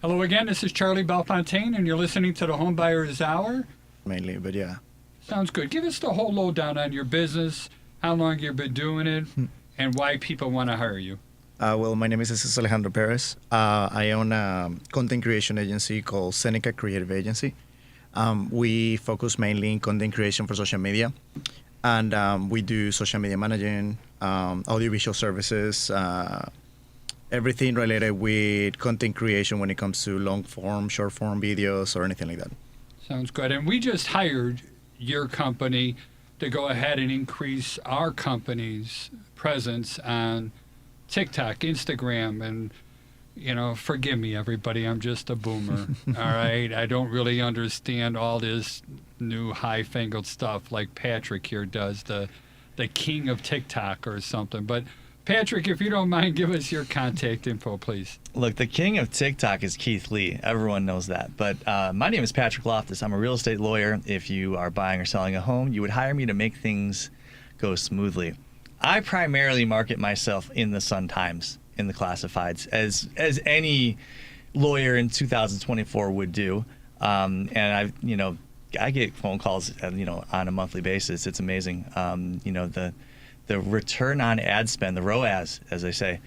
Hello again, this is Charlie Bellefontaine, and you're listening to the Homebuyer's Hour. Mainly, but yeah. Sounds good. Give us the whole lowdown on your business, how long you've been doing it, and why people want to hire you. Well, my name is Alejandro Perez. I own a content creation agency called Seneca Creative Agency. We focus mainly in content creation for social media, and we do social media managing, audiovisual services, everything related with content creation when it comes to long form, short form videos, or anything like that. Sounds good. And we just hired your company to go ahead and increase our company's presence on TikTok, Instagram, and, forgive me, everybody, I'm just a boomer, all right? I don't really understand all this new high-fangled stuff like Patrick here does, the king of TikTok or something. But, Patrick, if you don't mind, give us your contact info, please. Look, the king of TikTok is Keith Lee. Everyone knows that. But my name is Patrick Loftus. I'm a real estate lawyer. If you are buying or selling a home, you would hire me to make things go smoothly. I primarily market myself in the Sun-Times, in the classifieds, as any lawyer in 2024 would do. And I get phone calls, on a monthly basis. It's amazing. The return on ad spend, the ROAS, as they say.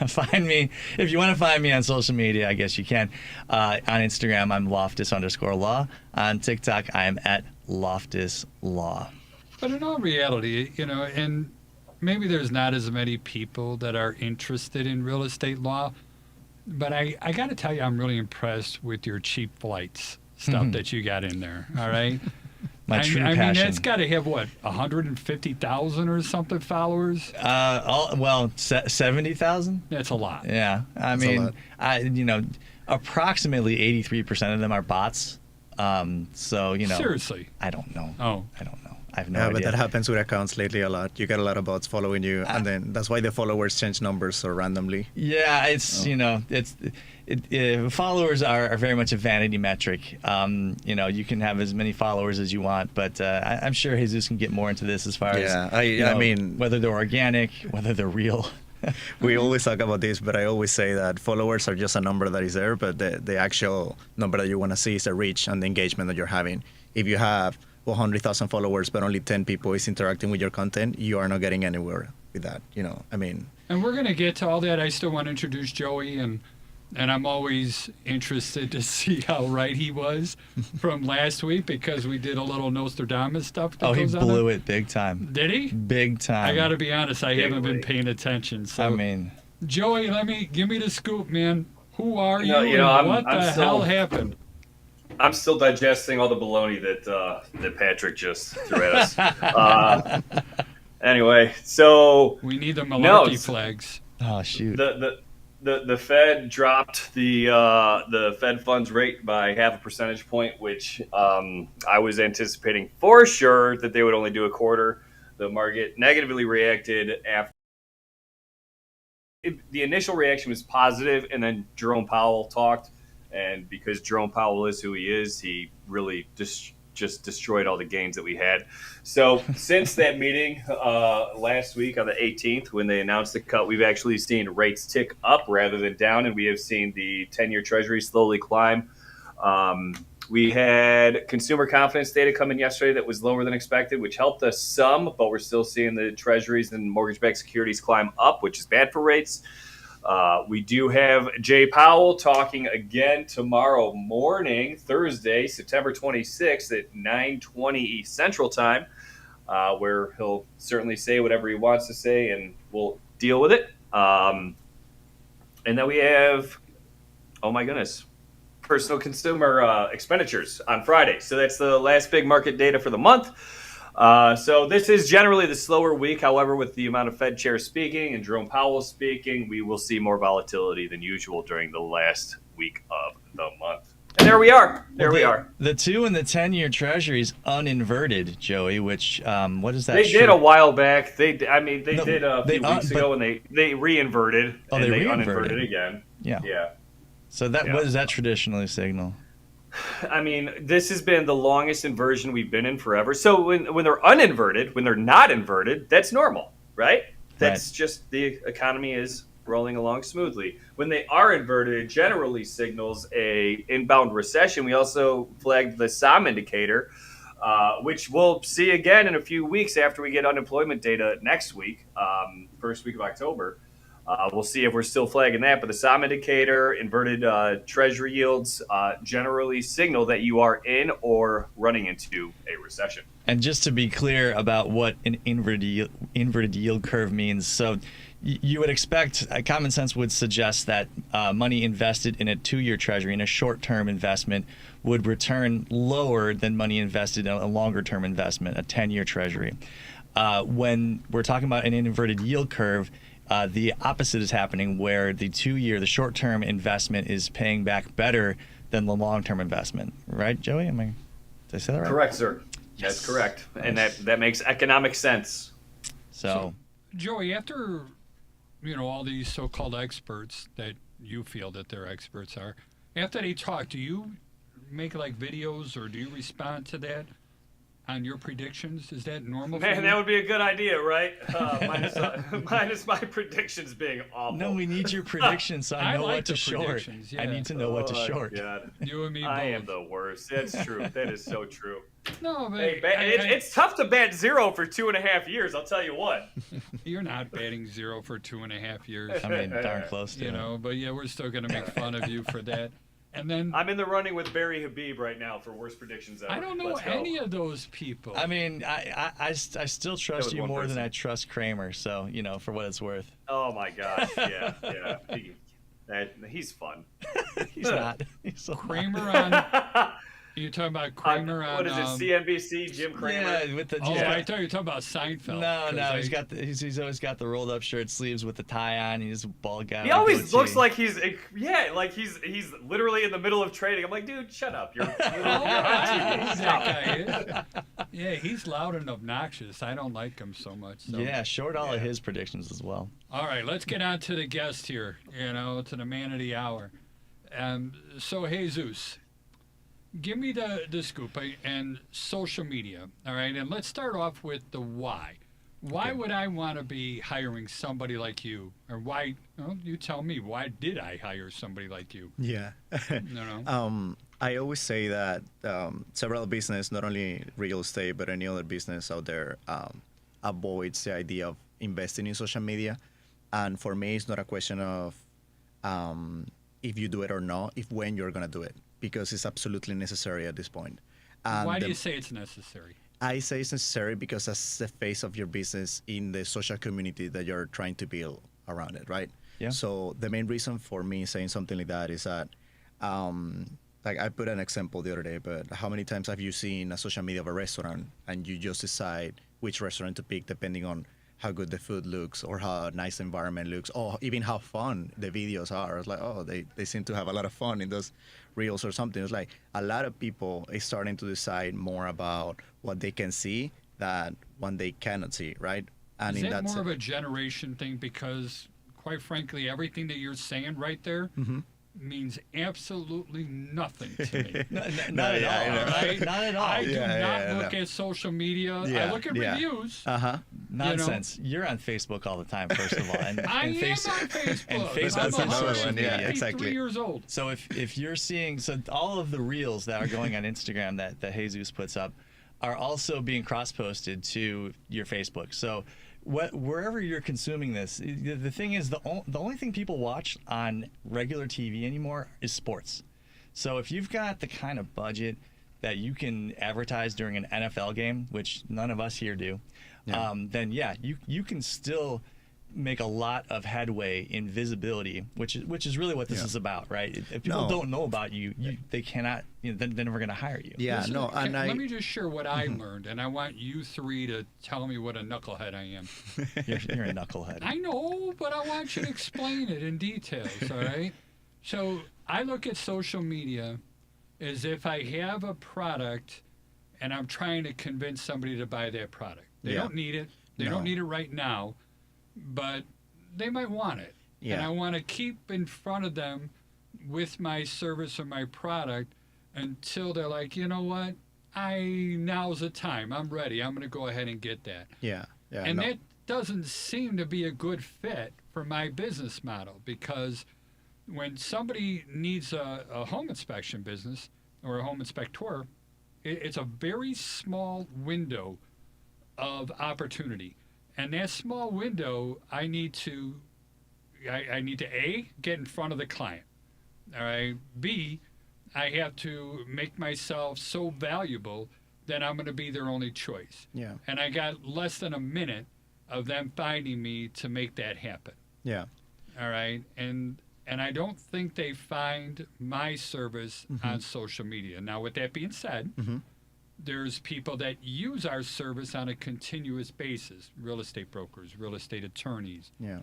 Find me, if you want to find me on social media, I guess you can. On Instagram, I'm Loftus_law. On TikTok, I am at LoftusLaw. But in all reality, and maybe there's not as many people that are interested in real estate law, but I got to tell you, I'm really impressed with your cheap flights stuff that you got in there, all right? My true passion. I mean, it's got to have, 150,000 or something followers? 70,000? That's a lot. Yeah. Approximately 83% of them are bots. Seriously? I don't know. Oh. I don't know. I have no idea. But that happens with accounts lately a lot. You get a lot of bots following you, and then that's why the followers change numbers so randomly. Yeah, followers are very much a vanity metric. You can have as many followers as you want, but I'm sure Jesus can get more into this as far as I mean, whether they're organic, whether they're real. We always talk about this, but I always say that followers are just a number that is there, but the actual number that you want to see is the reach and the engagement that you're having. If you have 100,000 followers, but only 10 people is interacting with your content, you are not getting anywhere with that, And we're going to get to all that. I still want to introduce Joey, and I'm always interested to see how right he was from last week, because we did a little Nostradamus stuff. He blew it big time. Did he? Big time. I got to be honest, I haven't been paying attention. So, Joey, give me the scoop, man. Who are you? What the hell happened? I'm still digesting all the baloney that Patrick just threw at us. Anyway, so we need the malarkey flags. Oh shoot! The Fed dropped the Fed funds rate by 0.5 percentage point, which I was anticipating for sure that they would only do a quarter. The market negatively reacted after. The initial reaction was positive, and then Jerome Powell talked. And because Jerome Powell is who he is, he really just destroyed all the gains that we had. So since that meeting last week on the 18th, when they announced the cut, we've actually seen rates tick up rather than down, and we have seen the 10-year Treasury slowly climb. We had consumer confidence data come in yesterday that was lower than expected, which helped us some, but we're still seeing the Treasuries and mortgage-backed securities climb up, which is bad for rates. We do have Jay Powell talking again tomorrow morning, Thursday, September 26th at 9:20 Central Time, where he'll certainly say whatever he wants to say, and we'll deal with it. And then we have, oh my goodness, personal consumer expenditures on Friday. So that's the last big market data for the month. So this is generally the slower week. However, with the amount of Fed chairs speaking and Jerome Powell speaking, we will see more volatility than usual during the last week of the month. And there we are. We are. The 2 and the 10-year Treasuries uninverted, Joey. Which what is that? They did a while back. They did a few weeks ago, and they reinverted. And they uninverted again. Yeah. So what does that traditionally signal? I mean, this has been the longest inversion we've been in forever. So when they're uninverted, when they're not inverted, that's normal, right? That's just the economy is rolling along smoothly. When they are inverted, it generally signals a inbound recession. We also flagged the SOM indicator, which we'll see again in a few weeks after we get unemployment data next week, first week of October. We'll see if we're still flagging that, but the SOM indicator, inverted treasury yields generally signal that you are in or running into a recession. And just to be clear about what an inverted yield curve means, so you would expect, common sense would suggest that money invested in a 2-year treasury, in a short-term investment, would return lower than money invested in a longer-term investment, a 10-year treasury. When we're talking about an inverted yield curve, the opposite is happening, where the 2-year, the short-term investment is paying back better than the long-term investment. Right, Joey? Did I say that right? Correct, sir. Yes. That's correct. Nice. And that makes economic sense. So Joey, after all these so-called experts that you feel that they're experts are, after they talk, do you make like videos or do you respond to that on your predictions? Is that normal? Man, that would be a good idea, right? Minus my predictions being awful. No, we need your predictions so I know like what to short. Yeah. I need to know what to short. God. You and me both. I am the worst. That's true. That is so true. No, but it's tough to bat 0 for 2.5 years. I'll tell you what. You're not batting 0 for 2.5 years. I mean, darn close to it. But yeah, we're still gonna make fun of you for that. And then I'm in the running with Barry Habib right now for worst predictions ever. I don't know any of those people. I mean, I still trust you more than I trust Kramer. So for what it's worth. Oh my gosh, yeah. He's fun. He's not. He's so Kramer on. You're talking about Kramer on what is it? CNBC, Jim Kramer. Yeah, with the. I thought you were talking about Seinfeld. No, he's always got the rolled up shirt sleeves with the tie on. He's a bald guy. He always looks like he's literally in the middle of trading. I'm like, dude, shut up. You're that guy. Yeah, he's loud and obnoxious. I don't like him so much. So. Yeah, short all of his predictions as well. All right, let's get on to the guest here. To the man of the hour. So Jesus. Give me the scoop and social media, all right? And let's start off with the why. Why would I want to be hiring somebody like you? Or why, you tell me, why did I hire somebody like you? Yeah. I always say that several business, not only real estate, but any other business out there, avoids the idea of investing in social media. And for me, it's not a question of if you do it or not, when you're going to do it. Because it's absolutely necessary at this point. Why do you say it's necessary? I say it's necessary because that's the face of your business in the social community that you're trying to build around it, right? Yeah. So the main reason for me saying something like that is that, like I put an example the other day, but how many times have you seen a social media of a restaurant and you just decide which restaurant to pick depending on how good the food looks or how nice the environment looks or even how fun the videos are. It's like, they seem to have a lot of fun in those reels or something. It's like a lot of people is starting to decide more about what they can see than what they cannot see, right? And is that more of a generation thing? Because quite frankly, everything that you're saying right there means absolutely nothing to me. Not at all. Right? Not at all. I do not look at social media. I look at reviews. Nonsense. You're on Facebook all the time, first of all. And, I am on Facebook. And I'm Facebook one. Yeah, exactly. 3 years old. So if you're seeing, all of the reels that are going on Instagram that Jesus puts up are also being cross-posted to your Facebook. So wherever you're consuming this, the thing is the only thing people watch on regular TV anymore is sports. So if you've got the kind of budget that you can advertise during an NFL game, which none of us here do, then you can still make a lot of headway in visibility, which is really what this is about, right? If people don't know about you, they cannot, they're never going to hire you. Yeah, Listen, and let me just share what I learned, and I want you three to tell me what a knucklehead I am. You're a knucklehead. I know, but I want you to explain it in details, all right? So I look at social media as if I have a product and I'm trying to convince somebody to buy that product. They don't need it. They don't need it right now, but they might want it. Yeah. And I want to keep in front of them with my service or my product until they're like, you know what? Now's the time. I'm ready. I'm going to go ahead and get that. Yeah. And that doesn't seem to be a good fit for my business model, because when somebody needs a home inspection business or a home inspector, it's a very small window of opportunity. And that small window, I need to A, get in front of the client. All right. B, I have to make myself so valuable that I'm going to be their only choice. Yeah. And I got less than a minute of them finding me to make that happen. Yeah. All right. And I don't think they find my service on social media. Now, with that being said, there's people that use our service on a continuous basis. Real estate brokers, real estate attorneys. Yeah.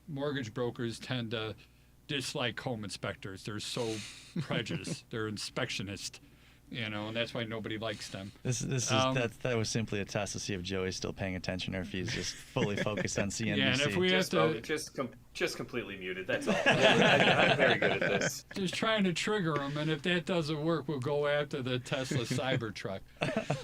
Mortgage brokers tend to dislike home inspectors. They're so prejudiced. They're inspectionists, and that's why nobody likes them. That was simply a test to see if Joey's still paying attention or if he's just fully focused on CNBC. Yeah, and if we just completely muted. That's all. I'm very good at this. Just trying to trigger them, and if that doesn't work, we'll go after the Tesla Cybertruck.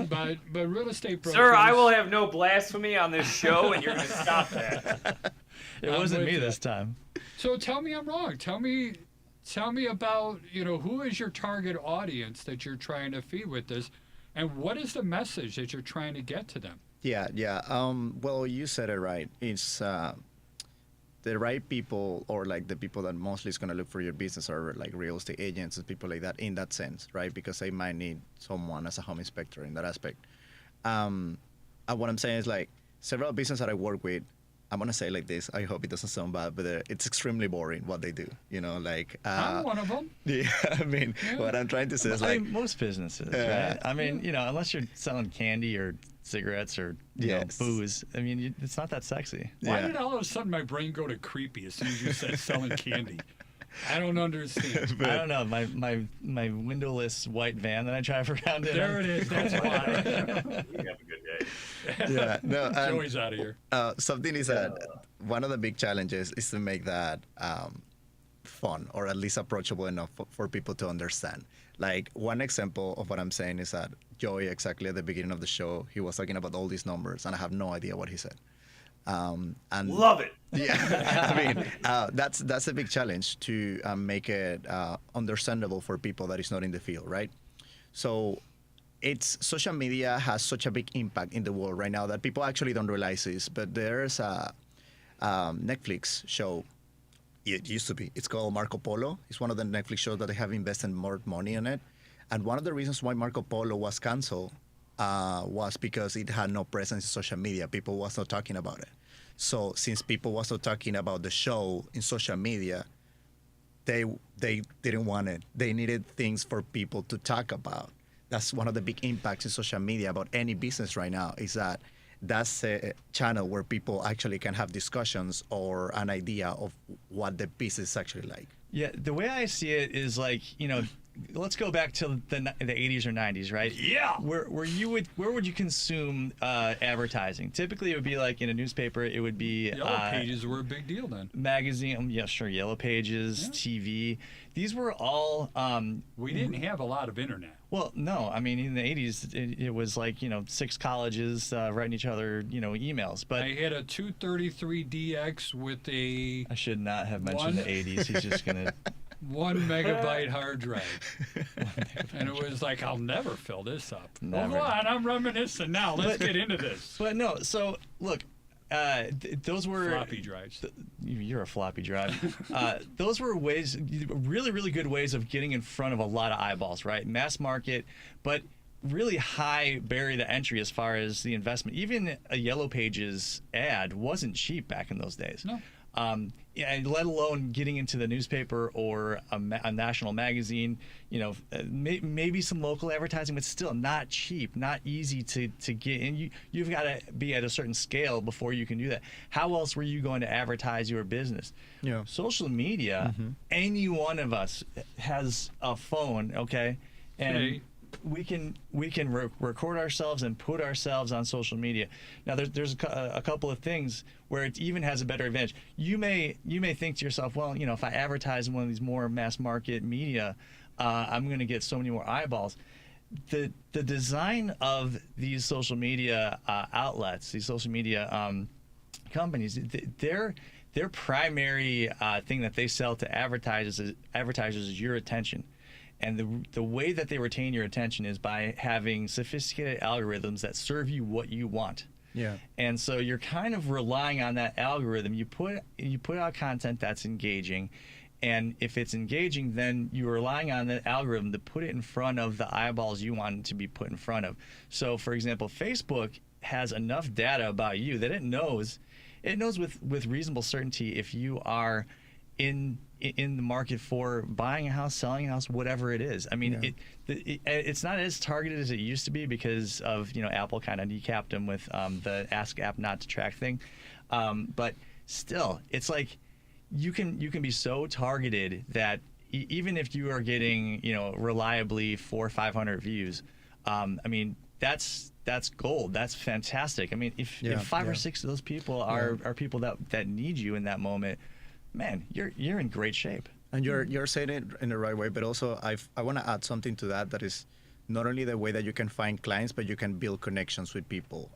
But real estate brokers. Sir, I will have no blasphemy on this show, and you're going to stop that. It wasn't me this time. So tell me I'm wrong. Tell me about, who is your target audience that you're trying to feed with this, and what is the message that you're trying to get to them? Yeah. Well, you said it right. It's the right people, or like the people that mostly is going to look for your business, are like real estate agents and people like that in that sense, right? Because they might need someone as a home inspector in that aspect. And what I'm saying is, like, several businesses that I work with, I'm going to say it like this. I hope it doesn't sound bad, but it's extremely boring what they do. I'm one of them. Yeah, what I'm trying to say is, like, most businesses, right? Unless you're selling candy or cigarettes or booze, it's not that sexy. Why did all of a sudden my brain go to creepy as soon as you said selling candy? I don't understand. I don't know. My windowless white van that I drive around in. There it is. That's why. You have a good day. Yeah, no. Joey's out of here. Something is that one of the big challenges is to make that fun, or at least approachable enough for people to understand. Like, one example of what I'm saying is that Joey, exactly at the beginning of the show, he was talking about all these numbers, and I have no idea what he said. And love it. Yeah, that's a big challenge to make it understandable for people that is not in the field, right? So social media has such a big impact in the world right now that people actually don't realize this. But there's a Netflix show. It used to be. It's called Marco Polo. It's one of the Netflix shows that they have invested more money on it. And one of the reasons why Marco Polo was canceled was because it had no presence in social media. People was not talking about it. So since people was not talking about the show in social media, they didn't want it. They needed things for people to talk about. That's one of the big impacts in social media about any business right now, is that that's a channel where people actually can have discussions or an idea of what the business is actually like. Yeah, the way I see it is like, let's go back to the 80s or 90s, right? Yeah. Where would you consume advertising? Typically, it would be like in a newspaper. It would be Yellow Pages were a big deal then. Magazine, yeah, sure. Yellow Pages, TV. These were all. We didn't have a lot of internet. Well, no. In the 80s, it was like 6 colleges writing each other emails. But I had a 233DX with a. I should not have mentioned the 80s. He's just gonna. 1 megabyte hard drive. And it was like, I'll never fill this up. Never. Hold on, I'm reminiscing now. Let's get into this. But no, so look, those were floppy drives. You're a floppy drive. Those were ways, really, really good ways of getting in front of a lot of eyeballs, right? Mass market, but really high barrier to entry as far as the investment. Even a Yellow Pages ad wasn't cheap back in those days. No. And let alone getting into the newspaper or a national magazine, maybe some local advertising, but still not cheap, not easy to get in. You've got to be at a certain scale before you can do that. How else were you going to advertise your business? Yeah. Social media, any one of us has a phone, okay? And Hey. we can record ourselves and put ourselves on social media. Now there's a couple of things where it even has a better advantage. You may think to yourself, well, if I advertise in one of these more mass market media, I'm going to get so many more eyeballs. The design of these social media outlets, these social media companies, their primary thing that they sell to advertisers is your attention. And the way that they retain your attention is by having sophisticated algorithms that serve you what you want. Yeah. And so you're kind of relying on that algorithm. You put out content that's engaging, and if it's engaging, then you're relying on the algorithm to put it in front of the eyeballs you want it to be put in front of. So, for example, Facebook has enough data about you that it knows with reasonable certainty if you are in the market for buying a house, selling a house, whatever it is. I mean, it's not as targeted as it used to be because of Apple kind of decapped them with the Ask App Not to Track thing. But still, it's like you can be so targeted that even if you are getting reliably 400 or 500 views, I mean that's gold. That's fantastic. I mean, if 5 or 6 of those people are people that need you in that moment, man, you're in great shape. And you're saying it in the right way, but also I want to add something to that is not only the way that you can find clients, but you can build connections with people.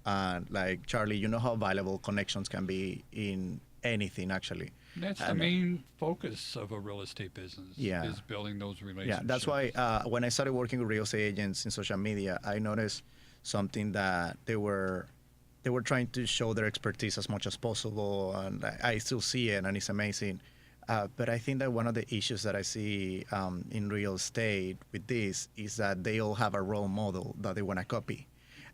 Like Charlie, you know how valuable connections can be in anything, actually. That's the main focus of a real estate business. Is building those relationships. Yeah, that's why when I started working with real estate agents in social media, I noticed something that they were trying to show their expertise as much as possible, and I still see it, and it's amazing. But I think that one of the issues that I see in real estate with this is that they all have a role model that they want to copy,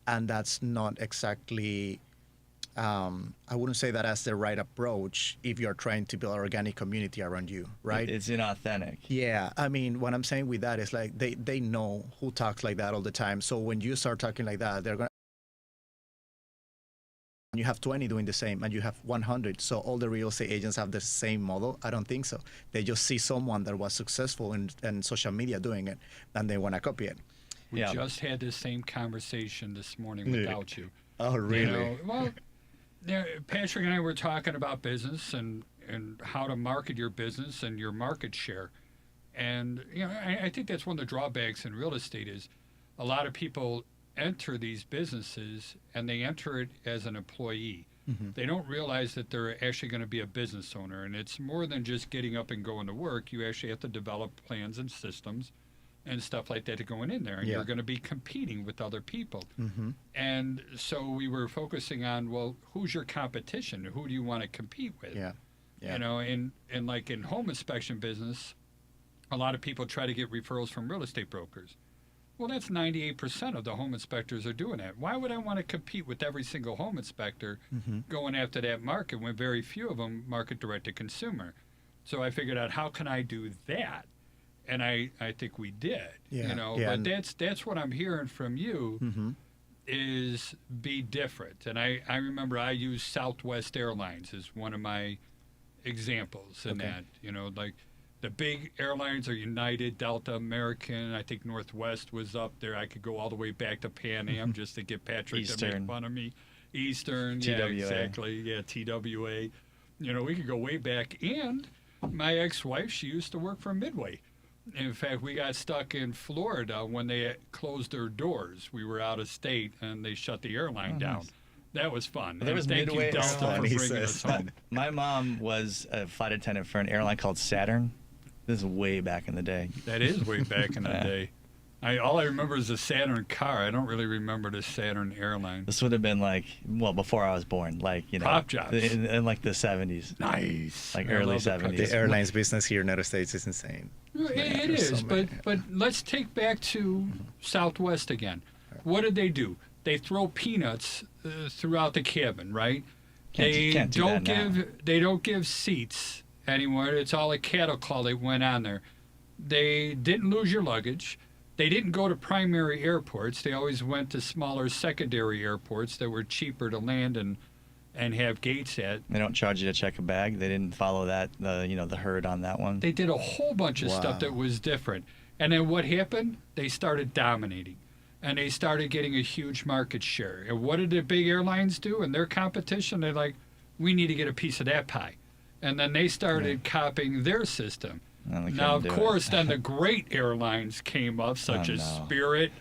and that's not exactly. I wouldn't say that as the right approach if you're trying to build an organic community around you, right? It's inauthentic. Yeah, I mean, what I'm saying with that is like they know who talks like that all the time. So when you start talking like that, they're going to. You have 20 doing the same, and you have 100. So all the real estate agents have the same model? I don't think so. They just see someone that was successful in social media doing it, and they want to copy it. We just had this same conversation this morning without you. Oh, really? Well, Patrick and I were talking about business and how to market your business and your market share. And I think that's one of the drawbacks in real estate is a lot of people enter these businesses and they enter it as an employee. Mm-hmm. They don't realize that they're actually going to be a business owner, and it's more than just getting up and going to work. You actually have to develop plans and systems and stuff like that to going in there, and you're going to be competing with other people. Mm-hmm. And so we were focusing on, well, who's your competition? Who do you want to compete with? And like in home inspection business, a lot of people try to get referrals from real estate brokers. Well, that's 98% of the home inspectors are doing that. Why would I want to compete with every single home inspector going after that market when very few of them market direct to consumer? So I figured out, how can I do that? And I think we did. But that's what I'm hearing from you is be different. And I remember I used Southwest Airlines as one of my examples in that. Like the big airlines are United, Delta, American. I think Northwest was up there. I could go all the way back to Pan Am just to get Patrick to make fun of me. Eastern, TWA. Yeah, exactly. Yeah, TWA. We could go way back. And my ex-wife, she used to work for Midway. In fact, we got stuck in Florida when they closed their doors. We were out of state, and they shut the airline down. That was fun. There was thank Midway you, Delta, for Airlines. bringing us home. My mom was a flight attendant for an airline called Saturn. This is way back in the day. That is way back in the day. All I remember is the Saturn car. I don't really remember the Saturn airline. This would have been before I was born, Prop jobs in like the 70s. Nice, early 70s. The airlines business here in the United States is insane. It is, but let's take back to Southwest again. What did they do? They throw peanuts throughout the cabin, right? They don't give seats anymore. It's all a cattle call that went on there. They didn't lose your luggage. They didn't go to primary airports. They always went to smaller secondary airports that were cheaper to land and have gates at. They don't charge you to check a bag. They didn't follow that, the herd on that one. They did a whole bunch of stuff that was different. And then what happened? They started dominating. And they started getting a huge market share. And what did the big airlines do in their competition? They're like, we need to get a piece of that pie. And then they started copying their system. Now, of course, then the great airlines came up, such as Spirit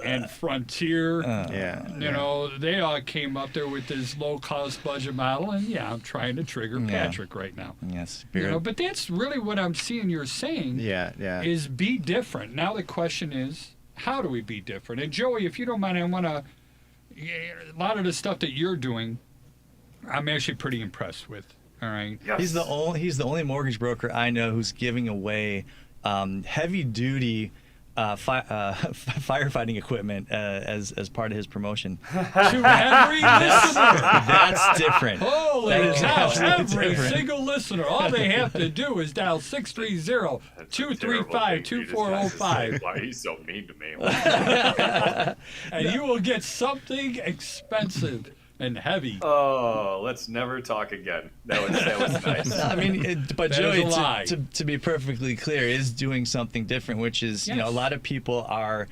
and Frontier. Yeah. You know, they all came up there with this low-cost budget model, and I'm trying to trigger Patrick right now. Yes, You know, but that's really what I'm seeing you're saying. Yeah. Is be different. Now the question is, how do we be different? And Joey, if you don't mind, I want to. A lot of the stuff that you're doing, I'm actually pretty impressed with. All right. Yes. He's the only mortgage broker I know who's giving away heavy duty firefighting equipment as part of his promotion. To every listener. That's different. Holy That is cow, absolutely every different. single listener, all they have to do is dial 630-235-2405, Why he's so mean to me? and you will get something expensive and heavy. Oh, let's never talk again. That was nice. I mean, but That Joey, is a lie. to be perfectly clear, is doing something different, which is, you know, a Yes. lot of people are,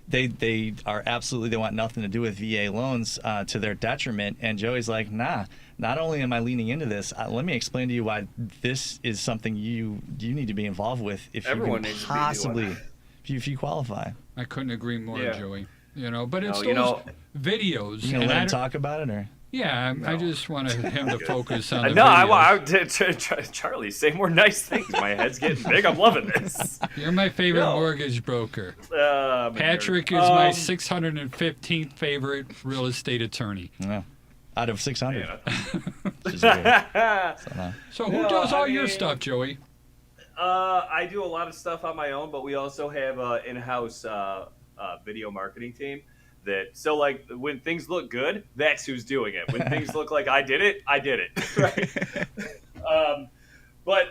they are absolutely, they want nothing to do with VA loans to their detriment. And Joey's like, nah, not only am I leaning into this, let me explain to you why this is something you need to be involved with if Everyone you needs can to be possibly, doing if you qualify. I couldn't agree more, Yeah. Joey. You know, but it's No, those you know- videos. You gonna and let I him don't- talk about it, or? Yeah, I just wanted him to focus on the No, videos. Charlie, say more nice things. My head's getting big. I'm loving this. You're my favorite No. mortgage broker. I'm a Patrick nerd. is my 615th favorite real estate attorney. Yeah. Out of 600. Yeah. Which is weird. So who No, does all I your mean- stuff, Joey? I do a lot of stuff on my own, but we also have an in-house video marketing team. So like when things look good, that's who's doing it. When things look like I did it, right? But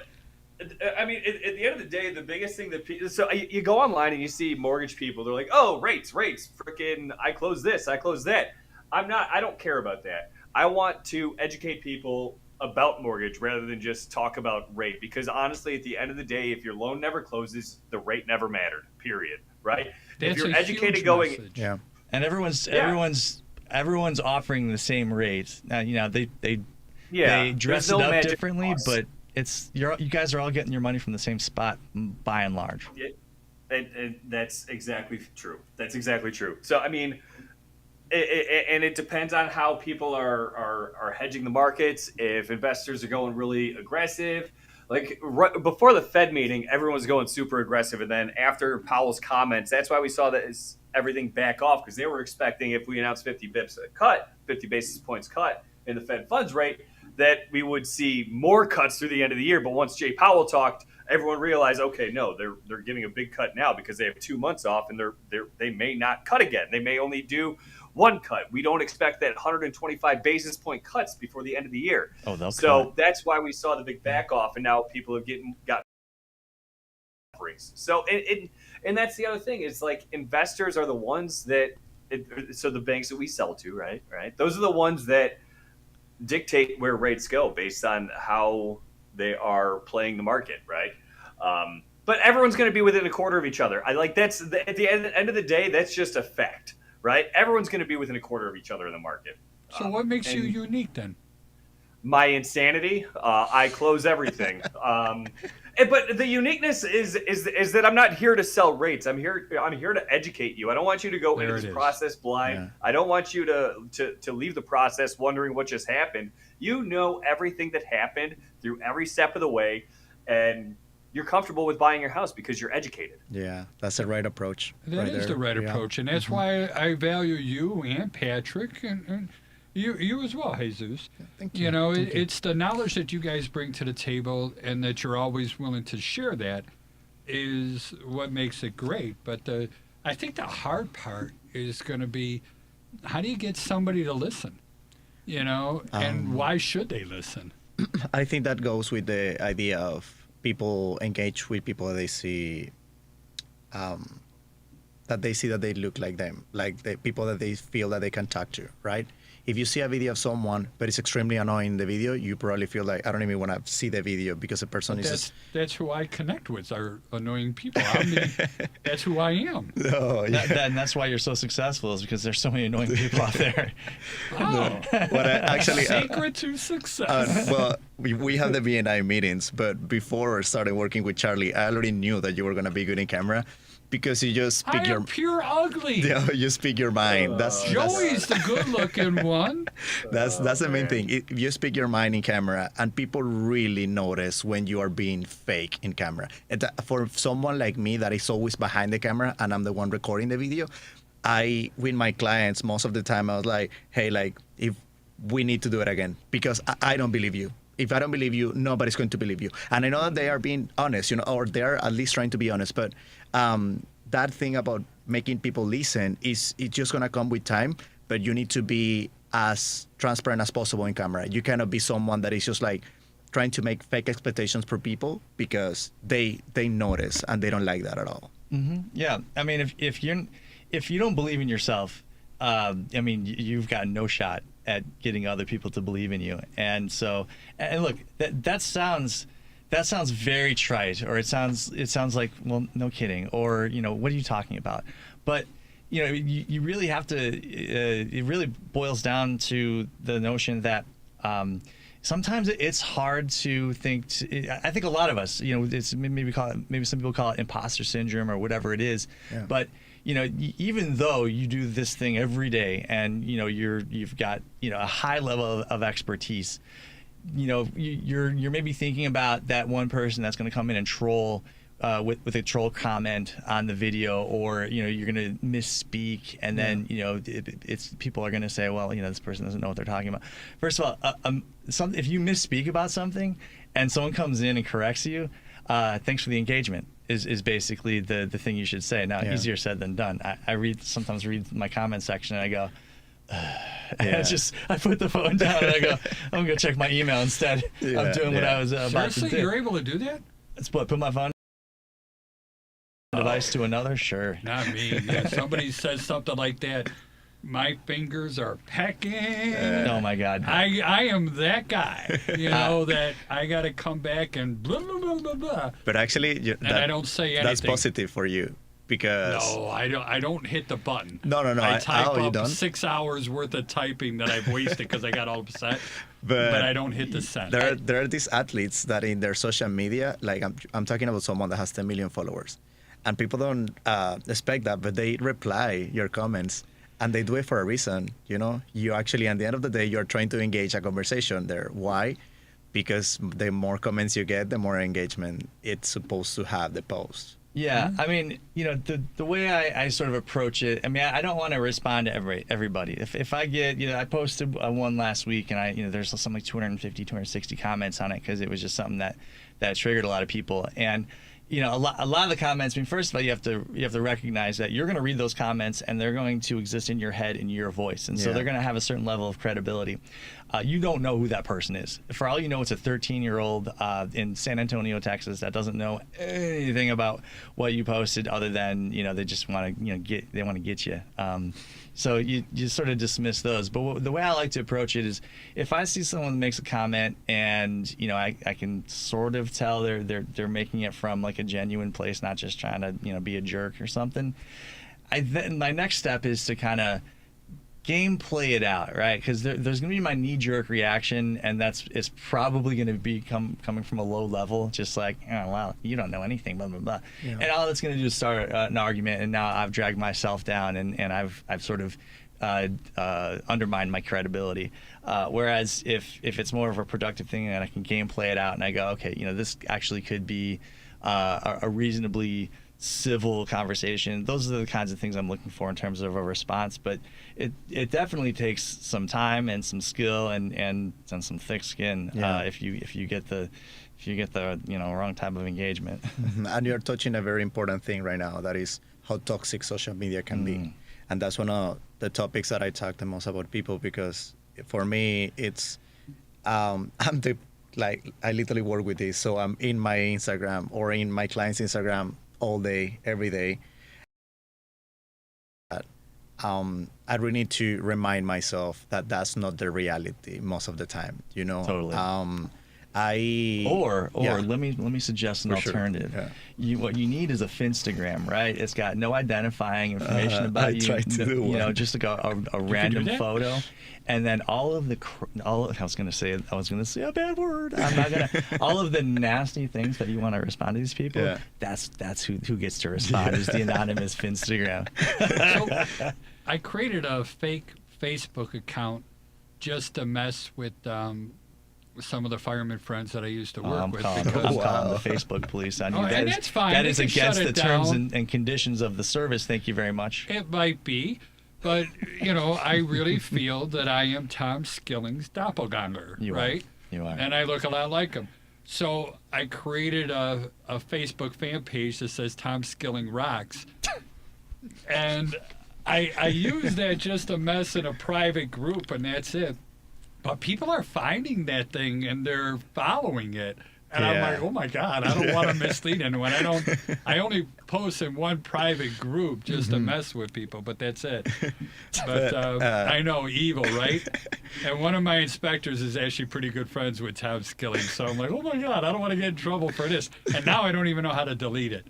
I mean, at the end of the day, the biggest thing that so you go online and you see mortgage people, they're like, oh, rates, freaking, I close this, I close that. I don't care about that. I want to educate people about mortgage rather than just talk about rate, because honestly, at the end of the day, if your loan never closes, the rate never mattered, period, right? That's if you're a educated huge going, message. Yeah. And everyone's offering the same rate. You know, they dress there's no it up magic differently, sauce. but you guys are all getting your money from the same spot by and large. And that's exactly true. That's exactly true. So I mean, and it depends on how people are hedging the markets. If investors are going really aggressive, like right before the Fed meeting, everyone was going super aggressive, and then after Powell's comments, that's why we saw everything back off, because they were expecting if we announced 50 basis points cut in the Fed funds rate, that we would see more cuts through the end of the year. But once Jay Powell talked, everyone realized, okay, no, they're giving a big cut now because they have 2 months off, and they may not cut again. They may only do one cut. We don't expect that 125 basis point cuts before the end of the year. Oh, they'll So cut. that's why we saw the big back off, and now people have got offerings. So and that's the other thing is, like, investors are the ones that so the banks that we sell to, right? Those are the ones that dictate where rates go based on how they are playing the market, right? But everyone's going to be within a quarter of each other. At the end of the day, that's just a fact, right? Everyone's going to be within a quarter of each other in the market. So what makes you and unique then? My insanity, I close everything. But the uniqueness is that I'm not here to sell rates. I'm here to educate you. I don't want you to go There into it this is. process blind. Yeah. I don't want you to leave the process wondering what just happened. You know everything that happened through every step of the way, and you're comfortable with buying your house because you're educated. Yeah, that's the right approach. That is the right approach, and that's why I value you and Patrick and you as well, Jesus. Thank you. You know, Thank you. it's the knowledge that you guys bring to the table, and that you're always willing to share that is what makes it great. But I think the hard part is going to be, how do you get somebody to listen? You know, and why should they listen? I think that goes with the idea of people engage with people that they see, that they look like them, like the people that they feel that they can talk to, right? If you see a video of someone but it's extremely annoying, the video, you probably feel like, I don't even want to see the video because the person is just... That's who I connect with, are annoying people. I mean, that's who I am. Oh, yeah. And that's why you're so successful, is because there's so many annoying people out there. Oh, What I actually... secret to success. well, we have the BNI meetings, but before starting working with Charlie, I already knew that you were gonna be good in camera because you just speak I am pure ugly. you speak your mind. Joey's the good-looking one. That's the main man. thing. You speak your mind in camera, and people really notice when you are being fake in camera. And for someone like me that is always behind the camera and I'm the one recording the video, with my clients, most of the time I was like, hey, like, if we need to do it again because I don't believe you. If I don't believe you, nobody's going to believe you. And I know that they are being honest, or they're at least trying to be honest. But that thing about making people listen it's just going to come with time. But you need to be as transparent as possible in camera. You cannot be someone that is just like trying to make fake expectations for people because they notice and they don't like that at all. Mm-hmm. Yeah, I mean, if you don't believe in yourself, I mean, you've got no shot at getting other people to believe in you. And so, and look, that sounds very trite, or it sounds like, well, no kidding, or what are you talking about? But you really have to. It really boils down to the notion that sometimes it's hard to think. I think a lot of us, it's maybe some people call it imposter syndrome or whatever it is, Yeah. but. Even though you do this thing every day and you've got a high level of expertise, you're maybe thinking about that one person that's going to come in and troll with a troll comment on the video, or you're going to misspeak, and then it's people are going to say, well, this person doesn't know what they're talking about. First of all, if you misspeak about something and someone comes in and corrects you, thanks for the engagement. Is basically the thing you should say. Now, easier said than done. I sometimes read my comment section and I go, and I put the phone down and I go, I'm gonna check my email instead of doing what I was about to Seriously, do. you're able to do that? It's what, put my phone device to another? Sure. Not me. Yeah, somebody says something like that. My fingers are pecking. Oh my God. I am that guy, that I got to come back and blah, blah, blah, blah, blah. But actually, I don't say anything. That's positive for you because No, I don't hit the button. No. I type you up don't? 6 hours worth of typing that I've wasted because I got all upset. But I don't hit the send. There are these athletes that in their social media, like I'm talking about someone that has 10 million followers, and people don't expect that, but they reply your comments. And they do it for a reason, You actually, at the end of the day, you're trying to engage a conversation there. Why? Because the more comments you get, the more engagement it's supposed to have the post. Yeah, I mean, the way I sort of approach it, I mean, I don't want to respond to everybody. If I get, I posted one last week, and there's something like 250, 260 comments on it because it was just something that triggered a lot of people. And a lot of the comments. I mean, first of all, you have to recognize that you're going to read those comments, and they're going to exist in your head in your voice, and so they're going to have a certain level of credibility. You don't know who that person is. For all you know, it's a 13-year-old in San Antonio, Texas, that doesn't know anything about what you posted, other than they just want to get you. So you sort of dismiss those. But the way I like to approach it is, if I see someone that makes a comment and I can sort of tell they're making it from like a genuine place, not just trying to be a jerk or something, then my next step is to kind of gameplay it out, right? Because there's going to be my knee-jerk reaction, and it's probably going to be coming from a low level, just like, oh, wow, you don't know anything, blah, blah, blah. Yeah. And all that's going to do is start an argument, and now I've dragged myself down, and I've sort of undermined my credibility. Whereas if it's more of a productive thing, and I can gameplay it out, and I go, okay, this actually could be a reasonably civil conversation. Those are the kinds of things I'm looking for in terms of a response. But it definitely takes some time and some skill and some thick skin if you get the wrong type of engagement. And you're touching a very important thing right now, that is how toxic social media can be. And that's one of the topics that I talk the most about people, because for me it's I literally work with this, so I'm in my Instagram or in my client's Instagram all day, every day. I really need to remind myself that that's not the reality most of the time, Totally. Or Yeah. let me suggest an For sure. alternative. Yeah. What you need is a Finstagram, right? It's got no identifying information about I you. tried to do you know, one. just like a random that? photo, and then all of the I was gonna say a bad word. I'm not gonna. All of the nasty things that you want to respond to these people. Yeah. That's who gets to respond is the anonymous Finstagram. So I created a fake Facebook account just to mess with some of the fireman friends that I used to work I'm with. calling because- the Facebook police on you. Oh, and is- that's fine. That They is can against shut the it terms down. and conditions of the service. Thank you very much. It might be, but I really feel that I am Tom Skilling's doppelganger, You are. right? You are. And I look a lot like him. So I created a Facebook fan page that says Tom Skilling Rocks. And I use that just to mess in a private group, and that's it. But people are finding that thing, and they're following it. And I'm Yeah. like, oh my God, I don't want to mislead anyone. I only post in one private group just to mess with people, but that's it. But I know, evil, right? And one of my inspectors is actually pretty good friends with Tom Skilling. So I'm like, oh my God, I don't want to get in trouble for this. And now I don't even know how to delete it.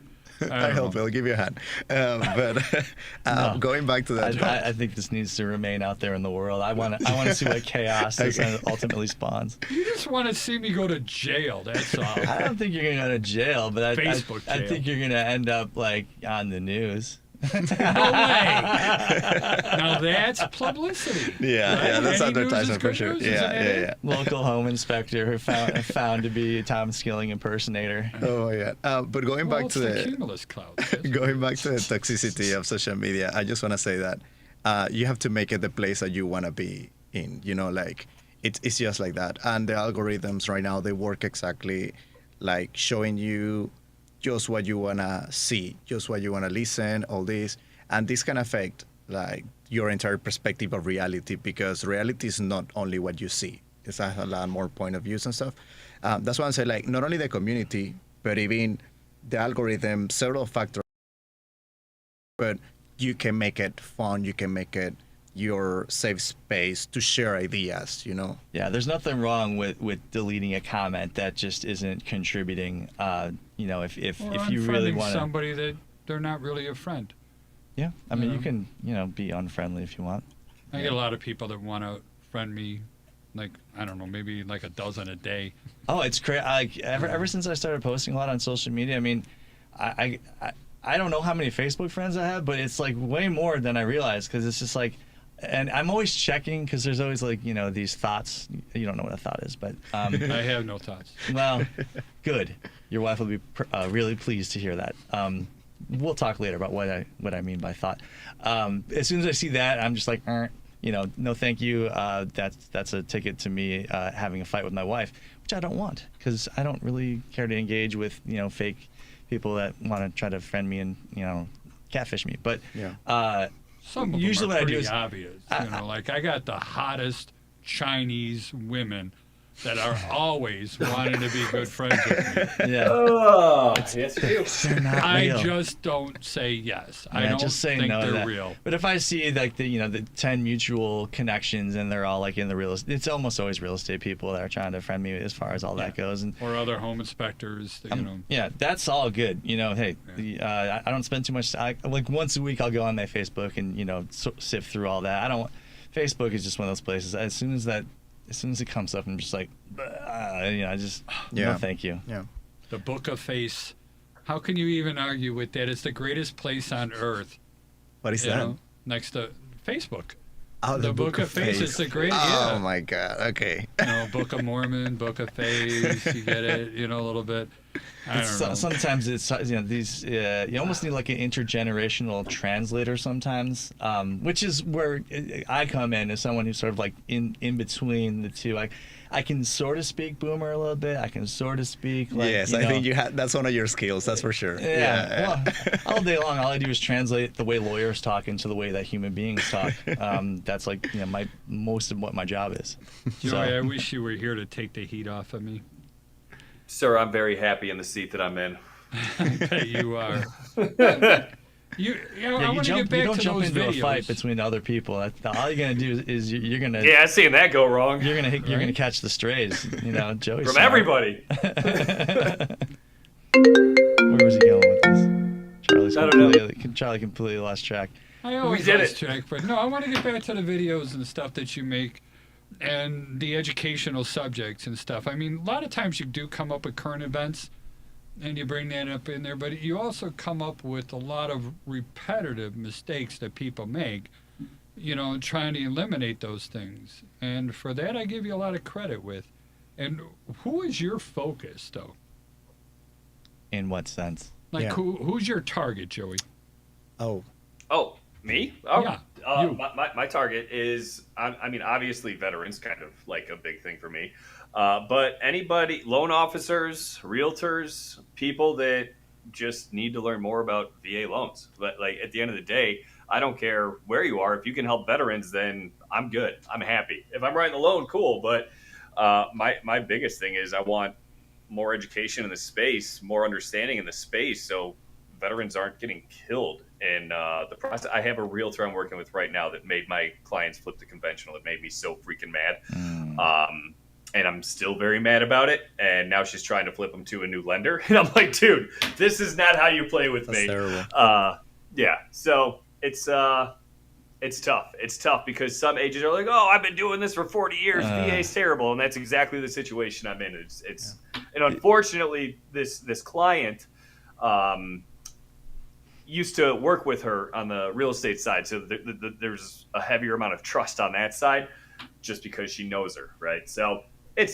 I help. I'll give you a hand. But going back to that, I think this needs to remain out there in the world. I want to see what chaos this ultimately spawns. You just want to see me go to jail, that's all. I don't think you're gonna go to jail, but I Facebook I jail. think you're gonna end up like on the news. No way. Now that's publicity. yeah, right? yeah, that's Any news is advertisement for good sure. news, isn't Yeah, it? yeah, Local home inspector who found to be a Tom Skilling impersonator. yeah. Oh my God. But going Well, back it's to the cumulus cloud. going back to the toxicity of social media, I just want to say that you have to make it the place that you want to be in. Like it's just like that. And the algorithms right now, they work exactly like showing you just what you want to see, just what you want to listen, all this. And this can affect like your entire perspective of reality, because reality is not only what you see. It's a lot more point of views and stuff. That's why I say, like, not only the community, but even the algorithm, several factors. But you can make it fun. You can make it your safe space to share ideas. Yeah, there's nothing wrong with deleting a comment that just isn't contributing. If you really unfriending want somebody that they're not really a friend. Yeah, I mean, Yeah. you can, be unfriendly if you want. I get a lot of people that want to friend me, like, I don't know, maybe like a dozen a day. Oh, it's crazy. Like ever since I started posting a lot on social media, I mean, I don't know how many Facebook friends I have, but it's like way more than I realized, because it's just like, and I'm always checking because there's always like these thoughts. You don't know what a thought is, but I have no thoughts. well, good. Your wife will be really pleased to hear that. We'll talk later about what I mean by thought. As soon as I see that, I'm just like, no, thank you. That's a ticket to me having a fight with my wife, which I don't want, because I don't really care to engage with fake people that want to try to friend me and catfish me. But Yeah. Some of usually them are what I do pretty is obvious. Like I got the hottest Chinese women that are always wanting to be good friends with me. yeah, Oh, yes, you do. they're not I real. just don't say yes. I Yeah, don't just say think no to they're that. real. But if I see like the 10 mutual connections and they're all like in the real estate, it's almost always real estate people that are trying to friend me as far as all that goes. And Or other home inspectors, yeah, that's all good. Hey, I don't spend too much. Like once a week, I'll go on my Facebook and sift through all that. I don't. Facebook is just one of those places. As soon as it comes up, I'm just like, I just no, thank you. Yeah. The Book of Face. How can you even argue with that? It's the greatest place on earth. What is you that? know, next to Facebook. Oh, The Book of Face is the great- Oh yeah. my God. Okay. Book of Mormon, Book of Face. You get it, a little bit. I don't know. Sometimes it's these you almost need like an intergenerational translator sometimes, which is where I come in as someone who's sort of like in between the two. I can sort of speak boomer a little bit. I can sort of speak like Yes, I think that's one of your skills. That's for sure. Yeah. Well, all day long, all I do is translate the way lawyers talk into the way that human beings talk. That's like most of what my job is. Joey, I wish you were here to take the heat off of me. Sir, I'm very happy in the seat that I'm in. I bet you are. I Yeah, want to get back you don't to jump those into videos. a fight between other people. All you're gonna do is you're gonna Yeah, I've seen that go wrong you're gonna catch the strays. Joey's from smart. everybody. Where was he going with this? I don't know. Charlie completely lost track. I always did lost it. track, but no, I want to get back to the videos and stuff that you make and the educational subjects and stuff. I mean, a lot of times you do come up with current events and you bring that up in there, but you also come up with a lot of repetitive mistakes that people make, trying to eliminate those things. And for that, I give you a lot of credit with. And who is your focus, though? In what sense? Like, Yeah. who's your target, Joey? Oh, Oh, me? Oh, Yeah, you. my target is, I mean, obviously veterans, kind of like a big thing for me. But anybody, loan officers, realtors, people that just need to learn more about VA loans. But like at the end of the day, I don't care where you are. If you can help veterans, then I'm good. I'm happy. If I'm writing the loan, cool. But my biggest thing is I want more education in the space, more understanding in the space, so veterans aren't getting killed in the process. I have a realtor I'm working with right now that made my clients flip to conventional. It made me so freaking mad. And I'm still very mad about it. And now she's trying to flip them to a new lender. And I'm like, dude, this is not how you play with that's me. terrible. Yeah. So it's tough. It's tough because some agents are like, oh, I've been doing this for 40 years. VA's terrible. And that's exactly the situation I'm in. And unfortunately, this client used to work with her on the real estate side. So there's a heavier amount of trust on that side just because she knows her. Right. So it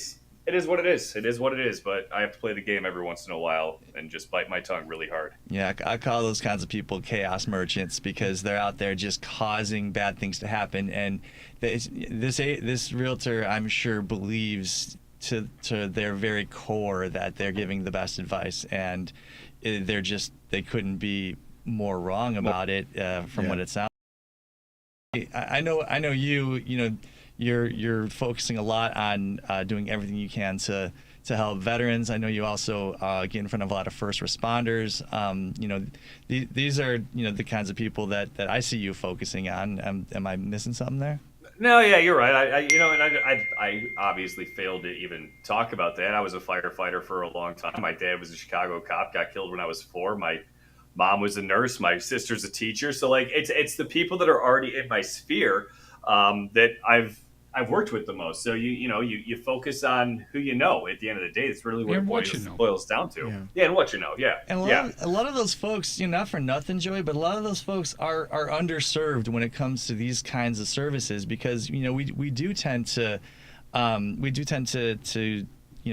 is what it is. It is what it is. But I have to play the game every once in a while and just bite my tongue really hard. Yeah, I call those kinds of people chaos merchants because they're out there just causing bad things to happen. And this realtor, I'm sure, believes to their very core that they're giving the best advice, and they couldn't be more wrong about it from what it sounds. I know you're focusing a lot on doing everything you can to help veterans. I know you also get in front of a lot of first responders. These are the kinds of people that I see you focusing on. Am I missing something there? No, yeah, you're right. I obviously failed to even talk about that. I was a firefighter for a long time. My dad was a Chicago cop, got killed when I was 4. My mom was a nurse. My sister's a teacher. So like, it's the people that are already in my sphere that I've worked with the most. So you focus on who you know. At the end of the day, it's really what it boils down to. Yeah, and what you know. Yeah, and a lot of those folks, not for nothing, Joey, but a lot of those folks are underserved when it comes to these kinds of services because we do tend to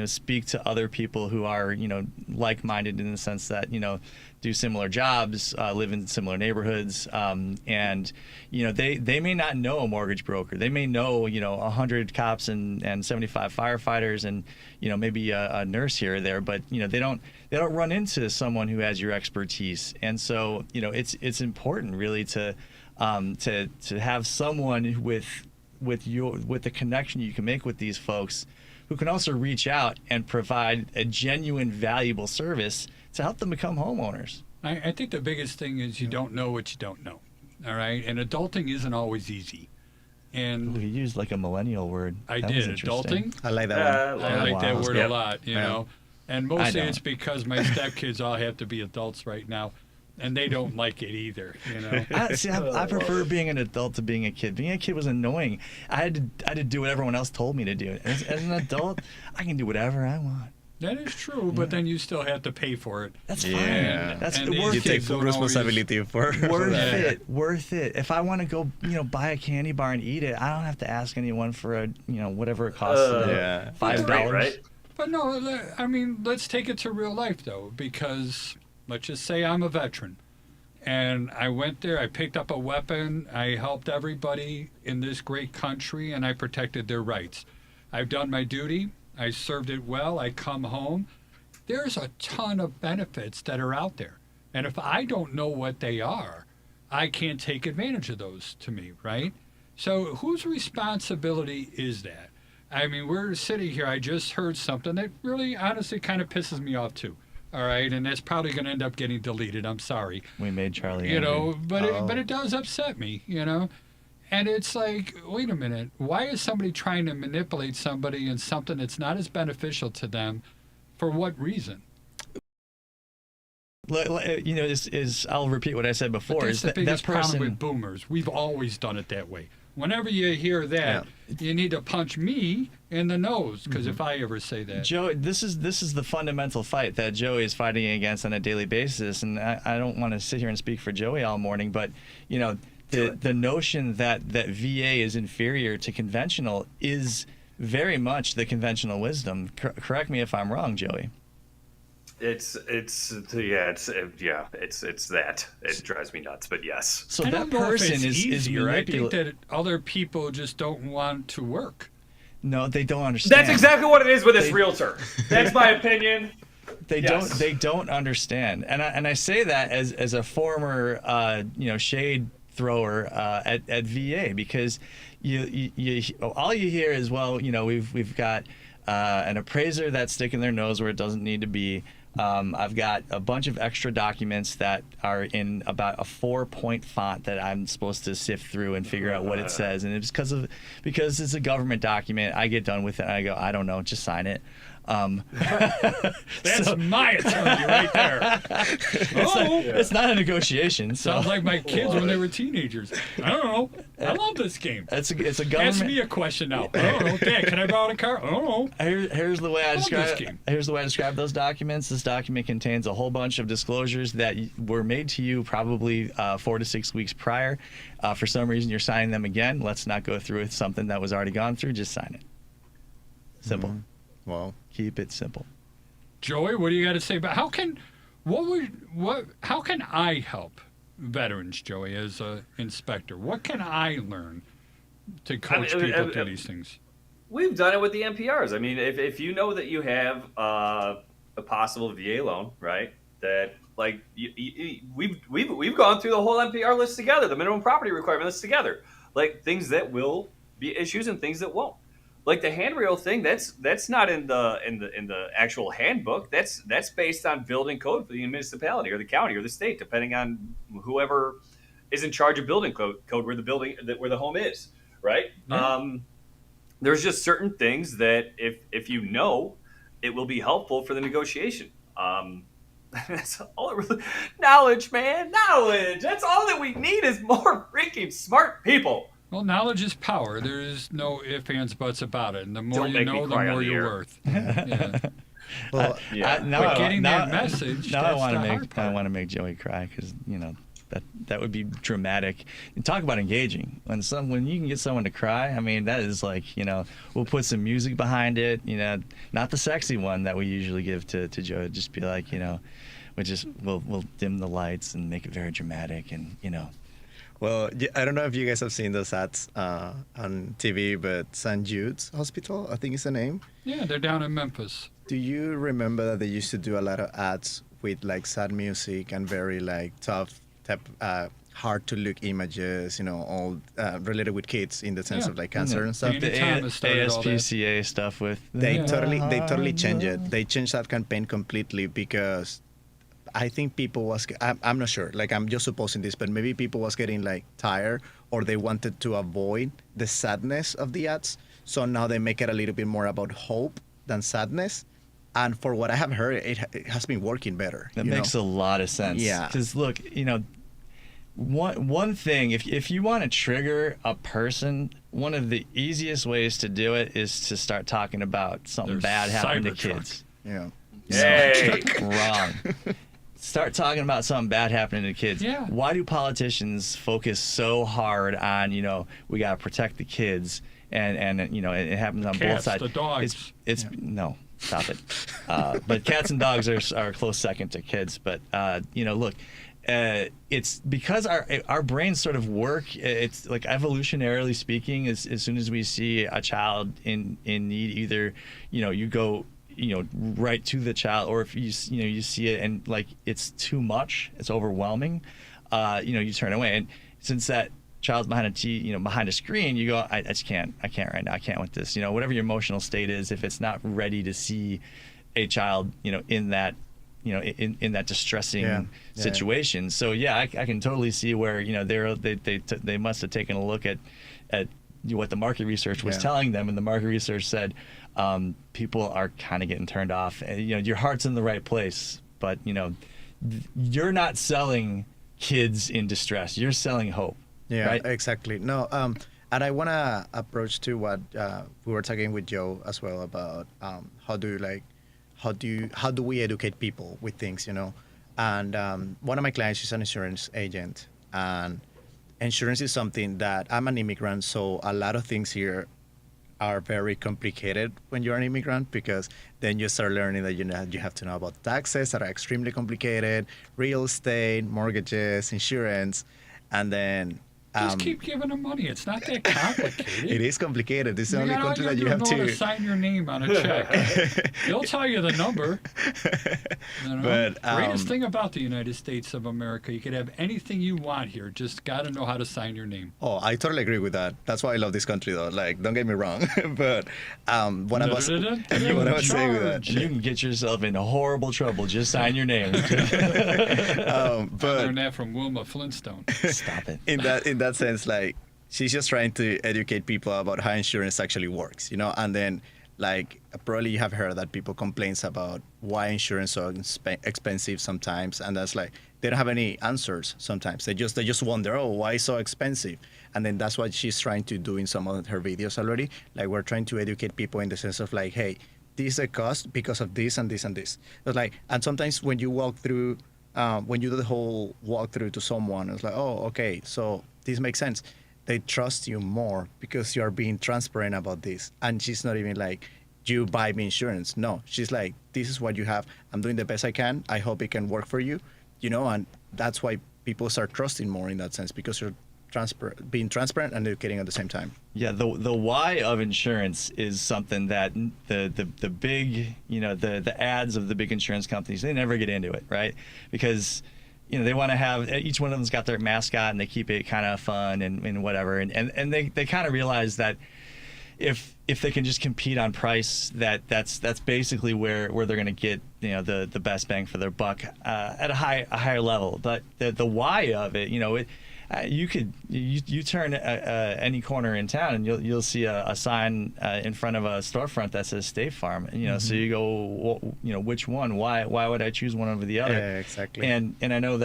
speak to other people who are like-minded in the sense that do similar jobs, live in similar neighborhoods, and they may not know a mortgage broker. They may know 100 cops and 75 firefighters and maybe a nurse here or there, but they don't run into someone who has your expertise. And so it's important really to have someone with the connection you can make with these folks who can also reach out and provide a genuine, valuable service to help them become homeowners. I think the biggest thing is you don't know what you don't know, all right? And adulting isn't always easy. And you used like a millennial word. I That did, was interesting. adulting. I like that one. I like that word a lot, Yeah. know. And mostly it's because my stepkids all have to be adults right now, and they don't like it either, I prefer being an adult to being a kid. Being a kid was annoying. I had to do what everyone else told me to do. As an adult, I can do whatever I want. That is true, but then you still have to pay for it. That's Yeah. fine. That's And worth these You take kids full don't responsibility for Worth it. If I want to go, buy a candy bar and eat it, I don't have to ask anyone for whatever it costs. $5. Right? But no, I mean, let's take it to real life, though, because let's just say I'm a veteran. And I went there, I picked up a weapon, I helped everybody in this great country, and I protected their rights. I've done my duty, I served it well, I come home. There's a ton of benefits that are out there. And if I don't know what they are, I can't take advantage of those to me, right? So whose responsibility is that? I mean, we're sitting here, I just heard something that really honestly kind of pisses me off too. All right, and that's probably going to end up getting deleted. I'm sorry. We made Charlie You angry. know, but it does upset me, you know. And it's like, wait a minute, why is somebody trying to manipulate somebody in something that's not as beneficial to them? For what reason? You know, I'll repeat what I said before. But Is that's the that biggest person? problem with boomers. We've always done it that way. Whenever you hear that, you need to punch me in the nose, because if I ever say that. Joey, this is the fundamental fight that Joey is fighting against on a daily basis, and I don't want to sit here and speak for Joey all morning, but you know, the notion that VA is inferior to conventional is very much the conventional wisdom. Correct me if I'm wrong, Joey. It's that. It drives me nuts, but yes. So I that don't know if person it's is easier. I think manipulating. that other people just don't want to work. No, they don't understand. That's exactly what it is with this realtor. That's my opinion. They Yes. don't understand, and I say that as a former shade thrower at VA, because you all you hear is, well, you know, we've got an appraiser that's sticking their nose where it doesn't need to be. I've got a bunch of extra documents that are in about a 4-point font that I'm supposed to sift through and figure out what it says. And it's because it's a government document. I get done with it and I go, I don't know, just sign it. That's my attorney right there. It's not a negotiation. So Sounds like my kids when they were teenagers. I don't know. I love this game. it's a Ask government. me a question now. I don't know. Dad, can I borrow a car? I don't know. Here's the way I love this describe. game. Here's the way I describe those documents. This document contains a whole bunch of disclosures that were made to you probably 4 to 6 weeks prior. For some reason, you're signing them again. Let's not go through with something that was already gone through. Just sign it. Simple. Wow. Keep it simple. Joey, what do you got to say about how can I help veterans, Joey, as an inspector? What can I learn to coach people through these things? We've done it with the NPRs. I mean, if you know that you have a possible VA loan, right? That like we've gone through the whole NPR list together, the minimum property requirement list together, like things that will be issues and things that won't. Like the handrail thing, that's not in the actual handbook. That's based on building code for the municipality or the county or the state, depending on whoever is in charge of building code where the home is, right? Yeah. There's just certain things that if you know, it will be helpful for the negotiation. That's all it really. Knowledge, man, knowledge. That's all that we need is more freaking smart people. Well, knowledge is power. There is no ifs, ands, buts about it. And the more Don't you make me know, the cry on more the you're air. worth. Yeah. Well, But getting that message, Now that's I want the to hard make part. Joey cry, because you know that would be dramatic. And talk about engaging. When you can get someone to cry, I mean, that is like, you know, we'll put some music behind it. You know, not the sexy one that we usually give to Joey. Just be like, you know, we'll dim the lights and make it very dramatic, and you know. Well, I don't know if you guys have seen those ads on TV, but St. Jude's Hospital, I think is the name. Yeah, they're down in Memphis. Do you remember that they used to do a lot of ads with like sad music and very like tough type, hard to look images, you know, all related with kids in the sense Yeah. of like cancer and stuff? The Anytime has started all that. ASPCA stuff with. They totally changed it. They changed that campaign completely because I think people was, I'm not sure, like I'm just supposing this, but maybe people was getting like tired or they wanted to avoid the sadness of the ads. So now they make it a little bit more about hope than sadness. And for what I have heard, it has been working better. That makes a lot of sense. Yeah. Because look, you know, one thing, if you want to trigger a person, one of the easiest ways to do it is to start talking about something There's bad happening to Cybertruck. kids. Yeah. Hey. Wrong. Start talking about something bad happening to kids. Yeah. Why do politicians focus so hard on, you know, we got to protect the kids, and you know, it happens on both Cats, sides. the dogs. It's no, stop it. But cats and dogs are a close second to kids. But you know, look, it's because our brains sort of work. It's like evolutionarily speaking, as soon as we see a child in need, either, you know, you go, you know, right to the child, or if you see it and like it's too much, it's overwhelming, you know, you turn away. And since that child's behind a screen, you go, I can't right now, I can't with this, you know, whatever your emotional state is. If it's not ready to see a child, you know, in that in that distressing Yeah. situation. So yeah, I can totally see where they must have taken a look at what the market research was Yeah. telling them, and the market research said people are kind of getting turned off. And, your heart's in the right place, but you're not selling kids in distress. You're selling hope. Yeah, right? exactly. No, and I want to approach to what we were talking with Joe as well about how do we educate people with things, And one of my clients is an insurance agent, and insurance is something that I'm an immigrant, so a lot of things here are very complicated when you're an immigrant, because then you start learning that you have to know about taxes that are extremely complicated, real estate, mortgages, insurance, and then Just keep giving them money. It's not that complicated. it is complicated. It's the only all country you that you do have is know how to. to sign your name on a check. They'll tell you the number. But, Greatest thing about the United States of America, you could have anything you want here. Just got to know how to sign your name. Oh, I totally agree with that. That's why I love this country, though. Like, don't get me wrong. But what I was saying with that. You can get yourself into horrible trouble. Just sign your name. I But learned that from Wilma Flintstone. Stop it. in that sense, like, she's just trying to educate people about how insurance actually works, And then, like, probably you have heard that people complains about why insurance is so expensive sometimes, and that's like they don't have any answers sometimes. They just wonder, oh, why so expensive? And then that's what she's trying to do in some of her videos already. Like, we're trying to educate people in the sense of like, hey, this is a cost because of this and this and this. But like, and sometimes when you walk through, when you do the whole walkthrough to someone, it's like, oh, okay, so this makes sense. They trust you more because you are being transparent about this. And she's not even like, you buy me insurance. No, she's like, this is what you have. I'm doing the best I can. I hope it can work for you, and that's why people start trusting more in that sense, because you're being transparent and educating at the same time. Yeah, the why of insurance is something that the big, the ads of the big insurance companies, they never get into it, right? Because they want to have, each one of them's got their mascot and they keep it kind of fun and whatever, and they kind of realize that if they can just compete on price, that's basically where they're going to get the best bang for their buck at a higher level. But the why of it, you turn any corner in town and you'll see a sign in front of a storefront that says State Farm, and so you go, well, which one? Why would I choose one over the other? Yeah, exactly. And I know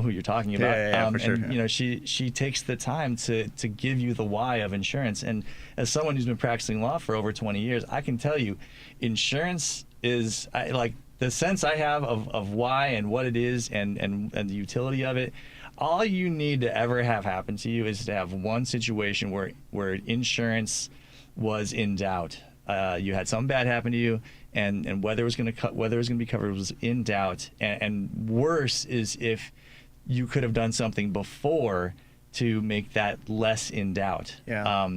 who you're talking about. Yeah, for sure. And she takes the time to give you the why of insurance. And as someone who's been practicing law for over 20 years, I can tell you, insurance is like the sense I have of why and what it is and the utility of it. All you need to ever have happen to you is to have one situation where insurance was in doubt. You had something bad happen to you, and whether it was going to be covered was in doubt. And worse is if you could have done something before to make that less in doubt. Yeah.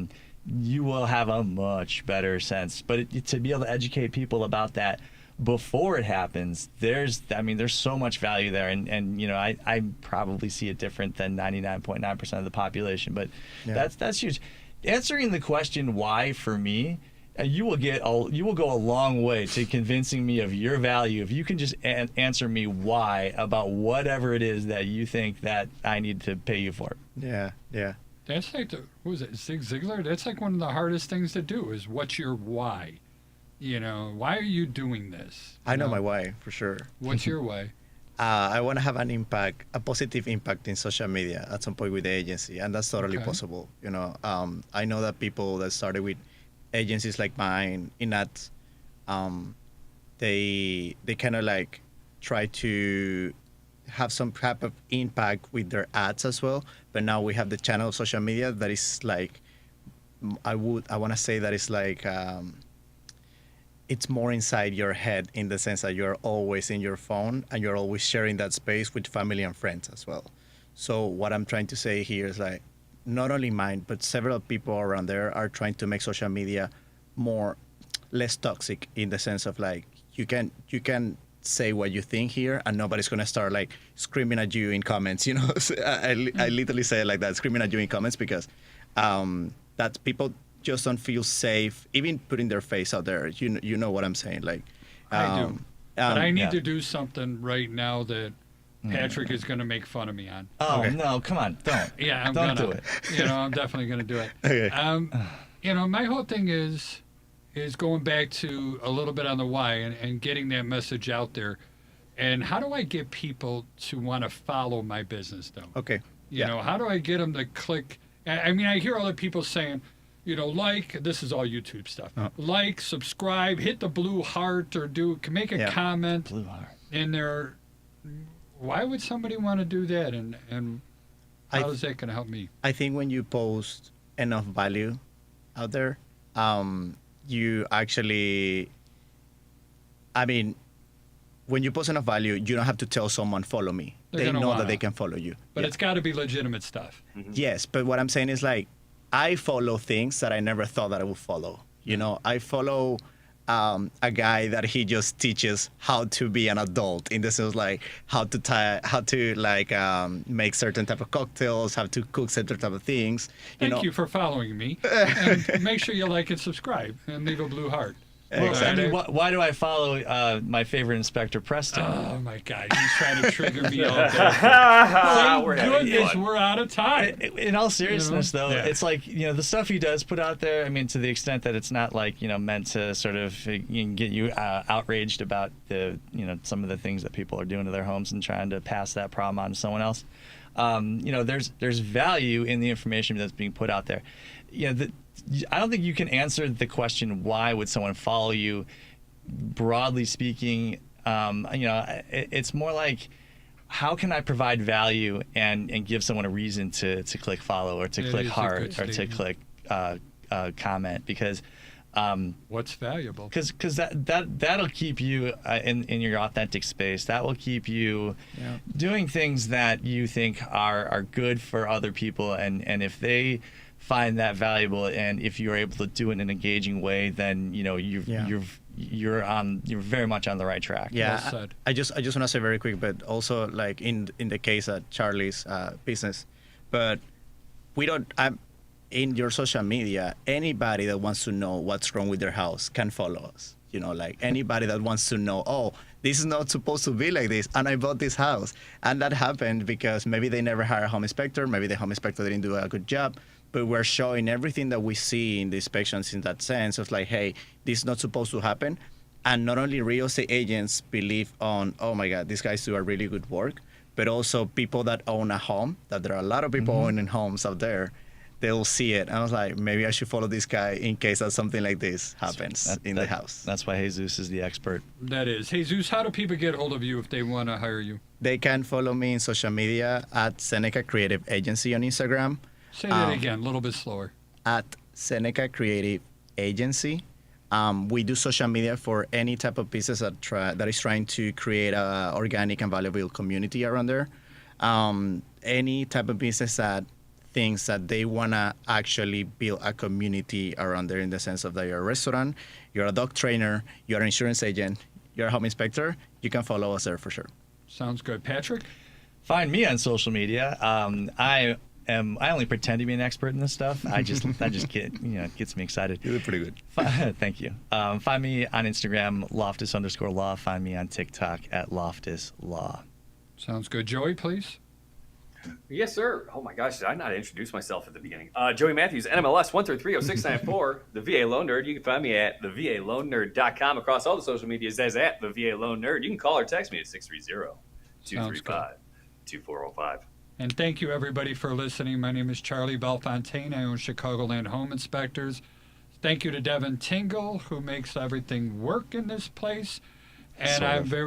You will have a much better sense. But to be able to educate people about that before it happens, there's so much value there, and I probably see it different than 99.9% of the population, but yeah. That's huge. Answering the question why, for me, you will go a long way to convincing me of your value if you can just answer me why about whatever it is that you think that I need to pay you for. Yeah. That's like Zig Ziglar? That's like one of the hardest things to do is, what's your why? Why are you doing this? I know my why, for sure. What's your why? I want to have a positive impact in social media at some point with the agency, and that's totally Okay. possible. I know that people that started with agencies like mine in ads, they kind of like try to have some type of impact with their ads as well. But now we have the channel of social media that is like, I want to say that it's like, it's more inside your head, in the sense that you're always in your phone and you're always sharing that space with family and friends as well. So what I'm trying to say here is like, not only mine, but several people around there are trying to make social media less toxic, in the sense of like, you can say what you think here and nobody's going to start like screaming at you in comments. So I literally say it like that, screaming at you in comments, because that people just don't feel safe even putting their face out there. You know what I'm saying? Like, I do. But I need yeah. to do something right now that Patrick is going to make fun of me on. Oh Okay. no! Come on, don't. Yeah, I'm Don't gonna do it. I'm definitely gonna do it. Okay. My whole thing is going back to a little bit on the why and getting that message out there. And how do I get people to want to follow my business, though? Okay. You know, how do I get them to click? I mean, I hear other people saying, like, this is all YouTube stuff. Like, subscribe, hit the blue heart, or make a comment Blue heart. in there. Why would somebody want to do that? And how is that going to help me? I think when you post enough value out there, you actually, I mean, when you post enough value, you don't have to tell someone, follow me. They're They gonna know wanna. that they can follow you. But Yeah. it's got to be legitimate stuff. Yes, but what I'm saying is like, I follow things that I never thought that I would follow. I follow a guy that he just teaches how to be an adult, in the sense like how to make certain type of cocktails, how to cook certain type of things. Thank you for following me. And make sure you like and subscribe and leave a blue heart. Well, Exactly. I mean, why do I follow my favorite Inspector Preston? Oh my God, he's trying to trigger me all day. We're Thank having goodness fun. we're out of time. In all seriousness, though, Yeah. it's like, the stuff he does put out there, I mean, to the extent that it's not like, meant to sort of get you outraged about some of the things that people are doing to their homes and trying to pass that problem on to someone else. There's value in the information that's being put out there. I don't think you can answer the question, why would someone follow you? Broadly speaking, it's more like, how can I provide value and give someone a reason to click follow, or to That click is a heart, good or to statement. click comment? Because What's valuable? because that'll keep you in your authentic space. That will keep you doing things that you think are good for other people, and if they find that valuable, and if you're able to do it in an engaging way, then you're very much on the right track. Yeah, Well said. I just want to say very quick, but also like in the case of Charlie's business, but we don't. In your social media, anybody that wants to know what's wrong with their house can follow us. Like anybody that wants to know, oh, this is not supposed to be like this, and I bought this house, and that happened because maybe they never hired a home inspector, maybe the home inspector didn't do a good job. But we're showing everything that we see in the inspections in that sense of like, hey, this is not supposed to happen. And not only real estate agents believe on, oh my God, these guys do a really good work, but also people that own a home, that there are a lot of people owning homes out there, they'll see it. And I was like, maybe I should follow this guy in case that something like this happens in the house. That's why Jesus is the expert. That is. Jesus, how do people get hold of you if they want to hire you? They can follow me in social media at Seneca Creative Agency on Instagram. Say that again, a little bit slower. At Seneca Creative Agency. We do social media for any type of business that is trying to create an organic and valuable community around there. Any type of business that thinks that they want to actually build a community around there, in the sense of that you're a restaurant, you're a dog trainer, you're an insurance agent, you're a home inspector, you can follow us there for sure. Sounds good. Patrick? Find me on social media. I only pretend to be an expert in this stuff. I just get, it gets me excited. You did pretty good. Thank you. Find me on Instagram, Loftus_law. Find me on TikTok at Loftus Law. Sounds good. Joey, please. Yes, sir. Oh my gosh, did I not introduce myself at the beginning? Joey Mathews, NMLS 1330694, the VA Loan Nerd. You can find me at thevaloannerd.com across all the social medias as at the VA Loan Nerd. You can call or text me at 630-235-2405. And thank you, everybody, for listening. My name is Charlie Bellefontaine. I own Chicagoland Home Inspectors. Thank you to Devin Tingle, who makes everything work in this place. And I'm very